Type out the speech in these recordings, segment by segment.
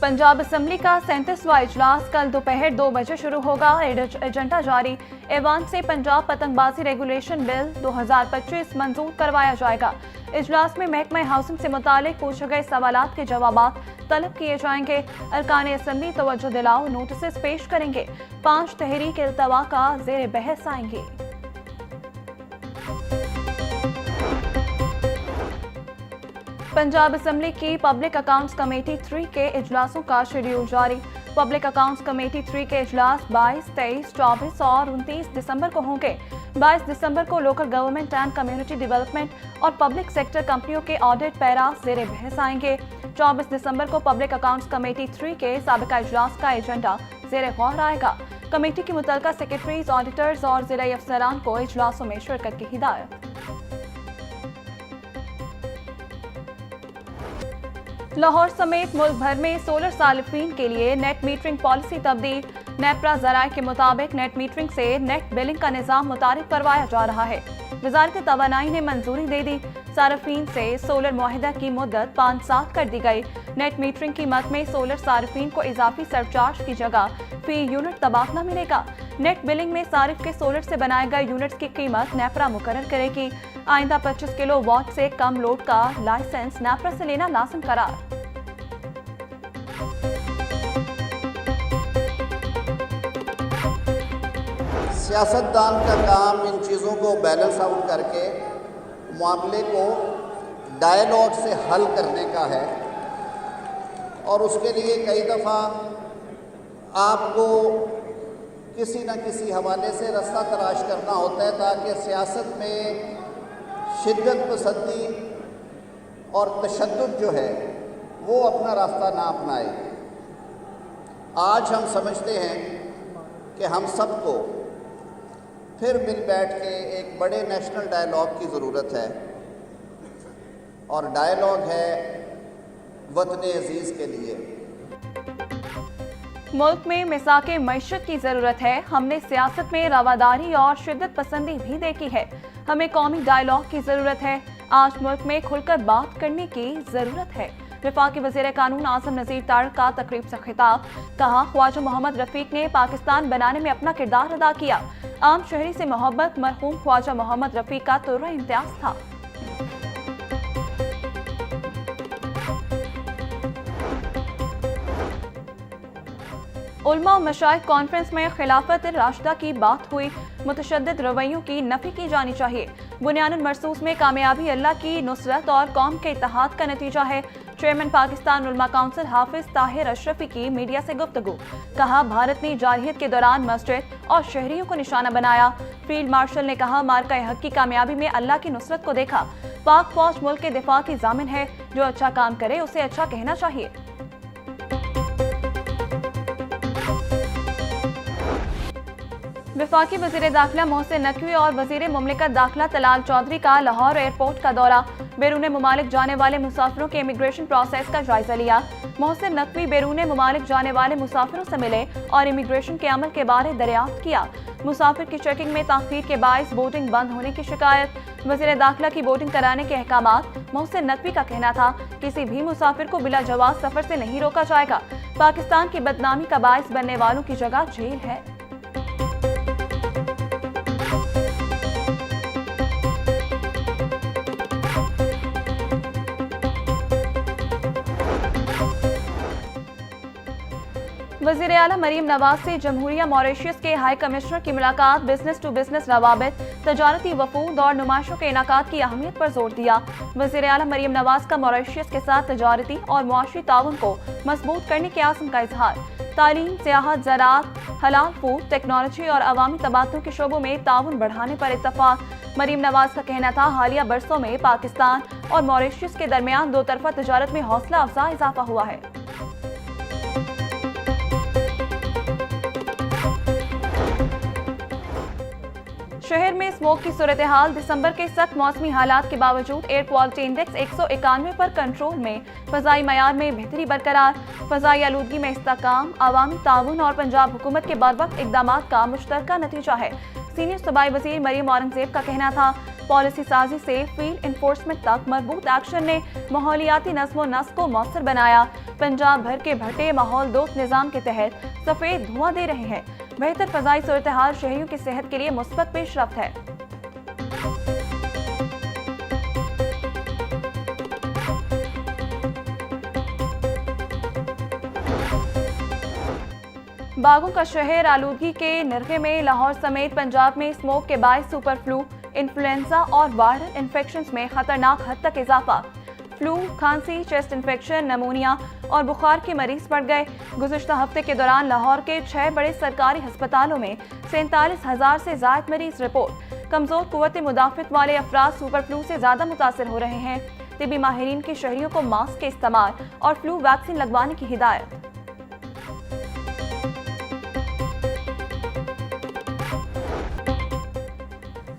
Punjab assembly का 37वां इजलास कल दोपहर 2 बजे शुरू होगा। एजेंडा जारी। ऐवान से पंजाब पतंगबाजी रेगुलेशन बिल 2025 मंजूर करवाया जाएगा। इजलास में महकमा हाउसिंग से मुतालिक पूछे गए सवालात के जवाबात तलब किए जाएंगे। अरकान असेंबली तवज्जो दिलाओ नोटिस पेश करेंगे। 5 तहरीक इल्तवा का जेर बहस आएंगे। पंजाब असेंबली की पब्लिक अकाउंट्स कमेटी 3 के इजलासों का शेड्यूल जारी। पब्लिक अकाउंट्स कमेटी 3 के इजलास 22, 23, 24 और 29 दिसंबर को होंगे। 22 दिसंबर को local government and community development और पब्लिक सेक्टर कंपनियों के ऑडिट पैरा जेर बहस आएंगे। 24 दिसंबर को पब्लिक अकाउंट्स कमेटी 3 के साबिका इजलास का एजेंडा जेर गौर आएगा। कमेटी की मुतल्लिका सेक्रेटरीज, ऑडिटर्स और जिला अफसरान को इजलासों में शिरकत की हिदायत। लाहौर समेत मुल्क भर में सोलर सालिफीन के लिए नेट मीटरिंग पॉलिसी तब्दील। नेपरा ज़राए के मुताबिक नेट मीटरिंग से नेट बिलिंग का निज़ाम मुतारिफ करवाया जा रहा है। वज़ारत तवानाई ने मंजूरी दे दी। सारिफीन से सोलर मुआहिदा की मुद्दत 5 साल कर दी गई। नेट मीटरिंग कीमत में सोलर सारिफीन को इजाफी सरचार्ज की जगह फी यूनिट तबादला मिलेगा। नेट बिलिंग में सारिफ के सोलर से बनाए गए यूनिट्स की कीमत नेपरा मुकर्रर करेगी। आइंदा 25 किलो वाट से कम लोड का लाइसेंस नेपरा से लेना लाजिम करार। सियासतदान का काम इन चीज़ों को बैलेंस आउट करके मामले को डायलॉग से हल करने का है और उसके लिए कई दफ़ा आपको किसी न किसी हवाले से रास्ता तलाश करना होता है ताकि सियासत में शिद्दत पसंदी और तशद्दुद जो है वो अपना रास्ता ना अपनाए। आज हम समझते हैं कि हम सबको फिर मिल बैठ के एक बड़े नेशनल डायलॉग की ज़रूरत है और डायलॉग है वतन अजीज़ के लिए। मुल्क में मिसाके मईशत की जरूरत है। हमने सियासत में रवादारी और शिद्दत पसंदी भी देखी है। हमें कौमी डायलॉग की जरूरत है। आज मुल्क में खुलकर बात करने की जरूरत है। वफाकी वज़ीर कानून आज़म नज़ीर तारिक का तकरीब से खिताब। कहा, ख्वाजा मोहम्मद रफ़ीक ने पाकिस्तान बनाने में अपना किरदार अदा किया। आम शहरी से मोहब्बत मरहूम ख्वाजा मोहम्मद रफ़ीक का तुर्रा इम्तियाज था। उलमा और मशाइख कॉन्फ्रेंस में खिलाफत राशिदा की बात हुई। मुतशद्दिद रवैयों की नफी की जानी चाहिए। बुनियानुल मरसूस में कामयाबी अल्लाह की नुसरत और कौम के इत्तेहाद का नतीजा है। चेयरमैन पाकिस्तान उलमा काउंसिल हाफिज ताहिर अशरफी की मीडिया से गुफ्तगू। कहा, भारत ने जारहियत के दौरान मस्जिद और शहरियों को निशाना बनाया। फील्ड मार्शल ने कहा, मार्का हक की कामयाबी में अल्लाह की नुसरत को देखा। पाक फौज मुल्क के दिफा की जामिन है। जो अच्छा काम करे उसे अच्छा कहना चाहिए। वफाकी वज़ीर दाखिला मोहसिन नकवी और वज़ीर मुमलिकत दाखिला तलाल चौधरी का लाहौर एयरपोर्ट का दौरा। बैरून मुमालिक जाने वाले मुसाफिरों के इमिग्रेशन प्रोसेस का जायजा लिया। मोहसिन नकवी बैरून मुमालिक जाने वाले मुसाफिरों से मिले और इमिग्रेशन के अमल के बारे दरियाफ्त किया। मुसाफिर की चेकिंग में ताख़ीर के बायस बोर्डिंग बंद होने की शिकायत। वज़ीर दाखिला की बोर्डिंग कराने के अहकामात। मोहसिन नकवी का कहना था, किसी भी मुसाफिर को बिला जवाब सफर से नहीं रोका जाएगा। पाकिस्तान की बदनामी का बायस बनने वालों की जगह जेल है। वज़ीर आला मरीम नवाज से जमहूरिया मॉरिशस के हाई कमिश्नर की मुलाकात। बिजनेस टू बिजनेस रवाबित, तजारती वफूद और नुमाइशों के इनाकात की अहमियत पर जोर दिया। वज़ीर आला मरीम नवाज का मॉरिशस के साथ तजारती और मुआशी ताउन को मजबूत करने के आज़म का इजहार। तालीम, सियाहत, ज़राअत, हलाल फूड, टेक्नोलॉजी और अवामी तबादलों के शोबों में ताउन बढ़ाने पर इत्तफाक। मरीम नवाज का कहना था, हालिया बरसों में पाकिस्तान और मॉरिशस के दरमियान दो तरफा तजारत में हौसला अफजा इजाफा हुआ है। शहर में स्मोक की सूरत हाल। दिसंबर के सख्त मौसमी हालात के बावजूद एयर क्वालिटी इंडेक्स 191 पर कंट्रोल में। फजाई मयार में बेहतरी बरकरार। फजाई आलूदगी में इस्तेहकाम, अवामी ताउन और पंजाब हुकूमत के बरवक्त इकदाम का मुश्तरका नतीजा है। सीनियर सूबाई वज़ीर मरीम औरंगजेब का कहना था, पॉलिसी साजी से फील्ड इन्फोर्समेंट तक मजबूत एक्शन ने माहौलियाती नज़्म व नस्क को मौसर बनाया। पंजाब भर के भट्टे माहौल दोस्त निजाम के तहत सफेद धुआं दे रहे हैं। बेहतर फजाई सूरत हाल शहरियों की सेहत के लिए मुस्बत पेशरफ्त है। बागों का शहर आलूदगी के निरखे में लाहौर समेत पंजाब में स्मोक के बायस सुपर फ्लू, इन्फ्लुएंजा और वायरल इन्फेक्शंस में खतरनाक हद तक इजाफा। फ्लू, खांसी, चेस्ट इन्फेक्शन, नमूनिया और बुखार के मरीज बढ़ गए। गुज़िश्ता हफ्ते के दौरान लाहौर के 6 बड़े सरकारी अस्पतालों में 47,000 से ज़ायद मरीज रिपोर्ट। कमजोर कुव्वत मुदाफ़त वाले अफराद सुपर फ्लू से ज़्यादा मुतासर हो रहे हैं। तिबी माहिरीन की शहरियों को मास्क के इस्तेमाल और फ्लू वैक्सीन लगवाने की हिदायत।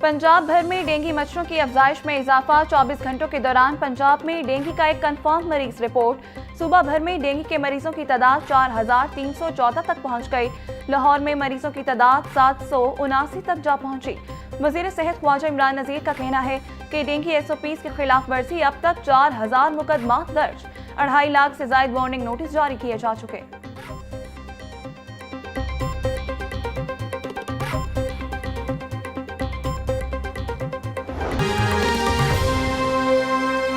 पंजाब भर में डेंगू मच्छरों की अफजाइश में इजाफा। 24 घंटों के दौरान पंजाब में डेंगू का एक कंफर्म मरीज रिपोर्ट। सूबा भर में डेंगू के मरीजों की तादाद 4,314 तक पहुंच गई। लाहौर में मरीजों की तादाद 779 तक जा पहुंची। वजीर सेहत ख्वाजा इमरान नज़ीर का कहना है कि डेंगू SOPs की खिलाफ वर्जी अब तक 4,000 मुकदमा दर्ज, 2.5 लाख से ज्यादा वार्निंग नोटिस जारी किए जा चुके।